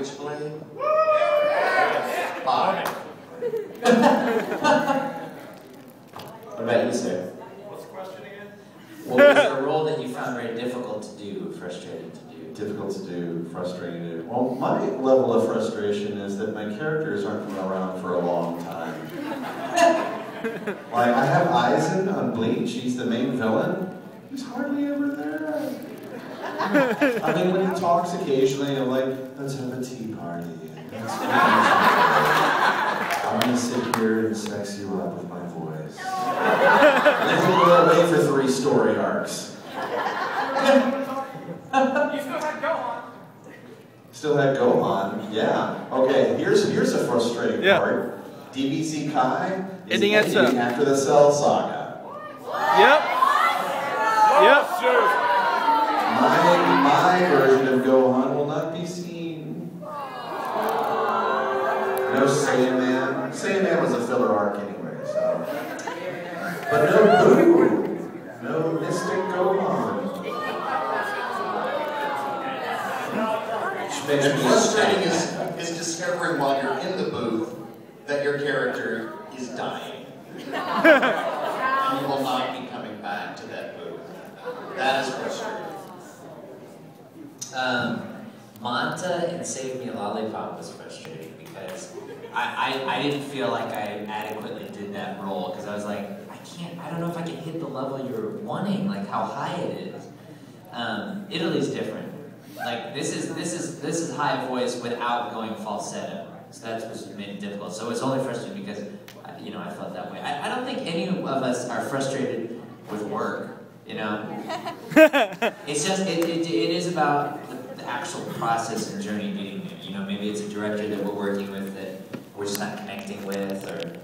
Switchblade? 5. What about you, sir? What's the question again? What was a role that you found very difficult to do, frustrating to do? Difficult to do, frustrating to do. Well, my level of frustration is that my characters aren't around for a long time. Like, I have Eisen on Bleach, he's the main villain. He's hardly ever there. I mean, when he talks occasionally, I'm like, let's have a tea party. I'm gonna sit here and sex you up with my voice. And then he'll go away for 3 story arcs. You still had Gohan. Still had Gohan, yeah. Okay, here's a frustrating part. DBZ Kai is Ending after the Cell Saga. Yep. Yep. Sure. My version of Gohan will not be seen. No Saiyaman. Saiyaman was a filler arc anyway, so. But no Boo. No Mystic Gohan. And frustrating is discovering while you're in the booth that your character is dying. And you will not be coming back to that booth. That is frustrating. Manta in Save Me a Lollipop was frustrating because I didn't feel like I adequately did that role because I was like, I don't know if I can hit the level you're wanting, like how high it is. Italy's different. Like this is high voice without going falsetto. So that's what made it difficult. So it's only frustrating because I felt that way. I don't think any of us are frustrated with work. It's just it is about the actual process and journey getting there. Maybe it's a director that we're working with that we're just not connecting with, or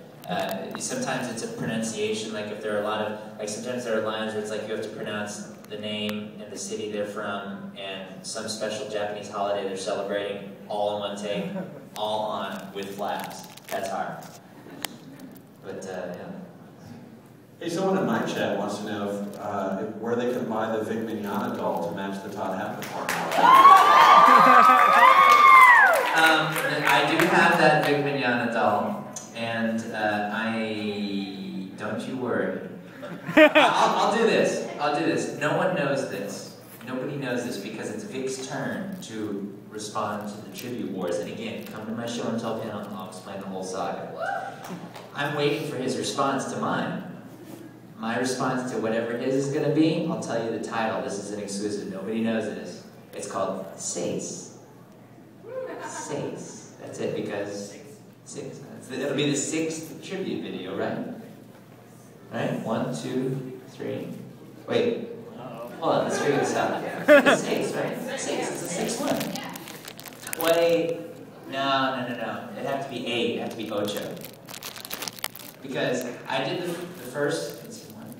sometimes it's a pronunciation. Like if there are a lot of sometimes there are lines where it's like you have to pronounce the name and the city they're from and some special Japanese holiday they're celebrating all in one take, all on with flaps. That's hard. But yeah. Hey, someone in my chat wants to know where they can buy the Vic Mignogna doll to match the Todd Haberkorn model. I do have that Vic Mignogna doll, and don't you worry. I'll do this. No one knows this. Nobody knows this because it's Vic's turn to respond to the tribute wars. And again, come to my show and tell panel and I'll explain the whole saga. I'm waiting for his response to mine. My response to whatever his is going to be, I'll tell you the title. This is an exclusive. Nobody knows this. It's called Seis. Seis. That's it because 6. It'll be the 6th tribute video, right? Right? 1, 2, 3. Wait. Hold on, let's figure this out. It's 6, right? 6. It's the 6th one. Wait. No. It'd have to be 8. It'd have to be ocho. Because I did the first. Let's see, 1, 2,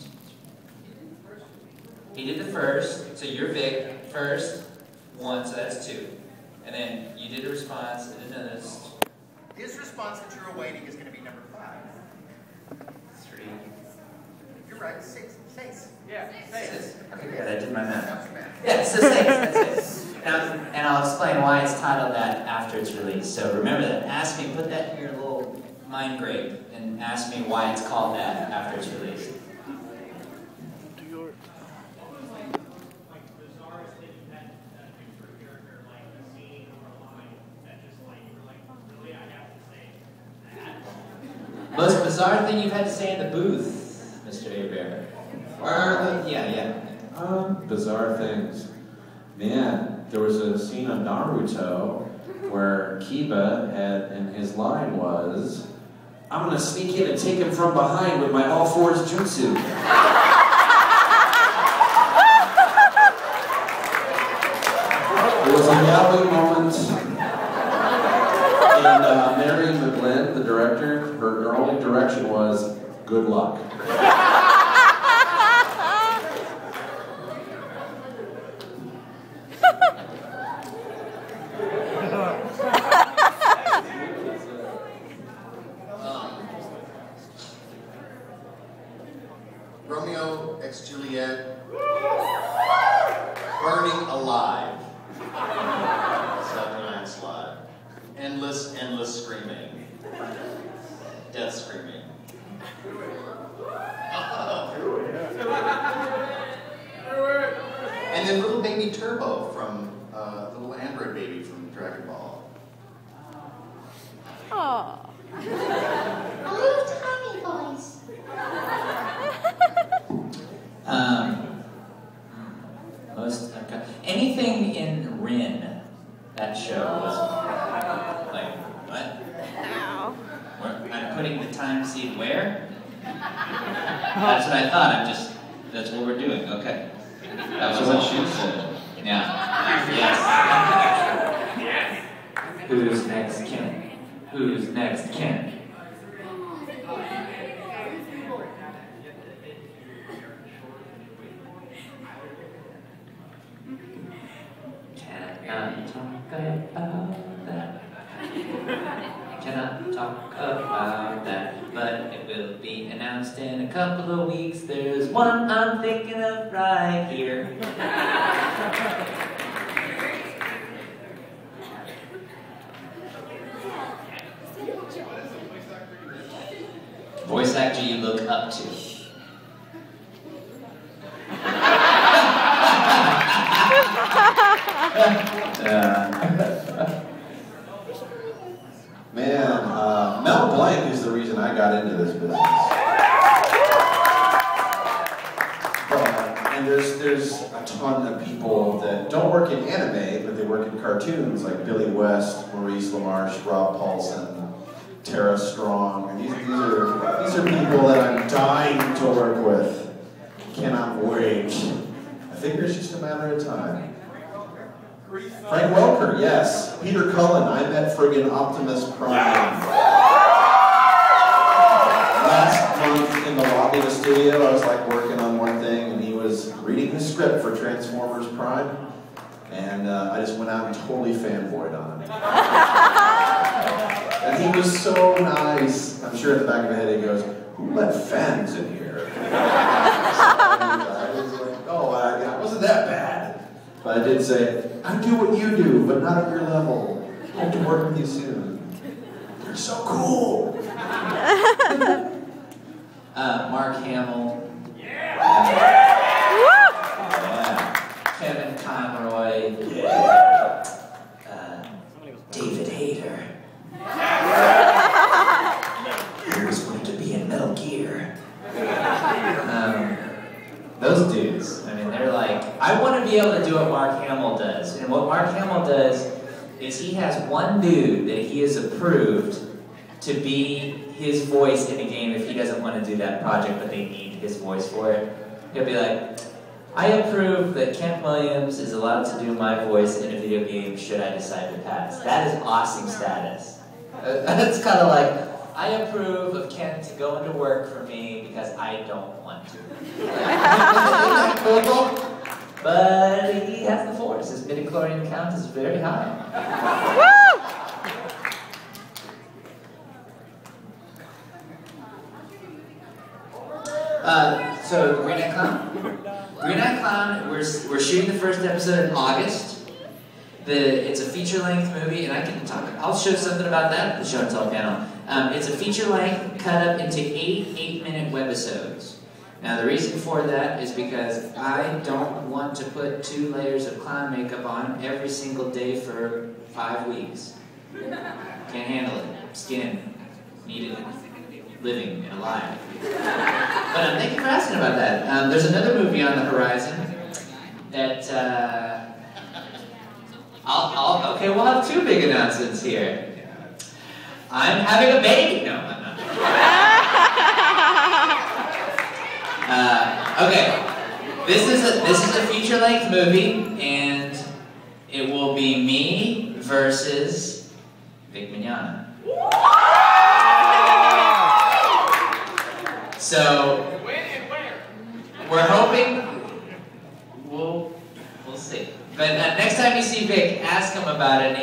3. He did the first. So you're Vic. First. 1, so that's 2. And then you did the response. And then this. His response that you're awaiting is going to be number 5. 3. You're right, 6. Yeah, 6. Okay, good. I did my math. Yeah, so 6. That's it. And I'll explain why it's titled that after it's released. So remember that. Ask me. Put that in your little mind grape and ask me why it's called that after it's released. Most bizarre thing you've had to say in the booth, Mr. Hebert? Yeah. Bizarre things. Man, there was a scene on Naruto where Kiba and his line was, "I'm gonna sneak in and take him from behind with my all fours jutsu." It was a yaoi moment. And Mary McGlynn, the director, her only direction was, "Good luck." Romeo x Juliet, burning alive. 7 Night Slide. Dragon Ball. Oh. A little tiny voice. Anything in Rin, that show was like, what? Ow. I'm putting the time seed where? That's what I thought. That's what we're doing. Okay. That was what all. she said. Yeah. Yes. Who's next, Ken? Who's next, Ken? Cannot talk about that. Cannot talk about that, but it will be announced in a couple of weeks. There's one I'm thinking of right here. Voice actor you look up to. Man, Mel Blanc is the reason I got into this business. And there's a ton of people that don't work in anime, but they work in cartoons, like Billy West, Maurice LaMarche, Rob Paulson, Tara Strong. And these are people that I'm dying to work with. Cannot wait. I think it's just a matter of time. Frank Welker, yes. Peter Cullen, I met friggin' Optimus Prime. Last month in the lobby of the studio, I was like working on one thing, and he was reading his script for Transformers Prime, and I just went out and totally fanboyed on him. And he was so nice. I'm sure at the back of my head he goes, "Who let fans in here?" I was like, oh, it wasn't that bad. But I did say, I do what you do, but not at your level. I hope to work with you soon. You're so cool. Mark Hamill. Yeah. Kevin Conroy. Yeah. David Hayter. He was going to be in Metal Gear. Those dudes, I mean, they're like, I want to be able to do what Mark Hamill does. And what Mark Hamill does is he has one dude that he has approved to be his voice in a game if he doesn't want to do that project, but they need his voice for it. He'll be like, I approve that Kent Williams is allowed to do my voice in a video game should I decide to pass. That is awesome status. That's kind of like, I approve of Ken to go into work for me because I don't want to. But he has the force. His midichlorian count is very high. So Green Eye Clown? Green Eye Clown, we're shooting the first episode in August. It's a feature-length movie, and I'll show something about that at the Show and Tell panel. It's a feature-length cut up into 8 8-minute webisodes. Now the reason for that is because I don't want to put 2 layers of clown makeup on every single day for 5 weeks. Can't handle it. Skin. Need it. Living and alive. But thank you for asking about that. There's another movie on the horizon that okay, we'll have 2 big announcements here. I'm having a baby. No, I'm not. Okay, this is a feature-length movie, and it will be me versus Vic Mignogna. So we're hoping we'll see. But next time you see Vic, ask him about it.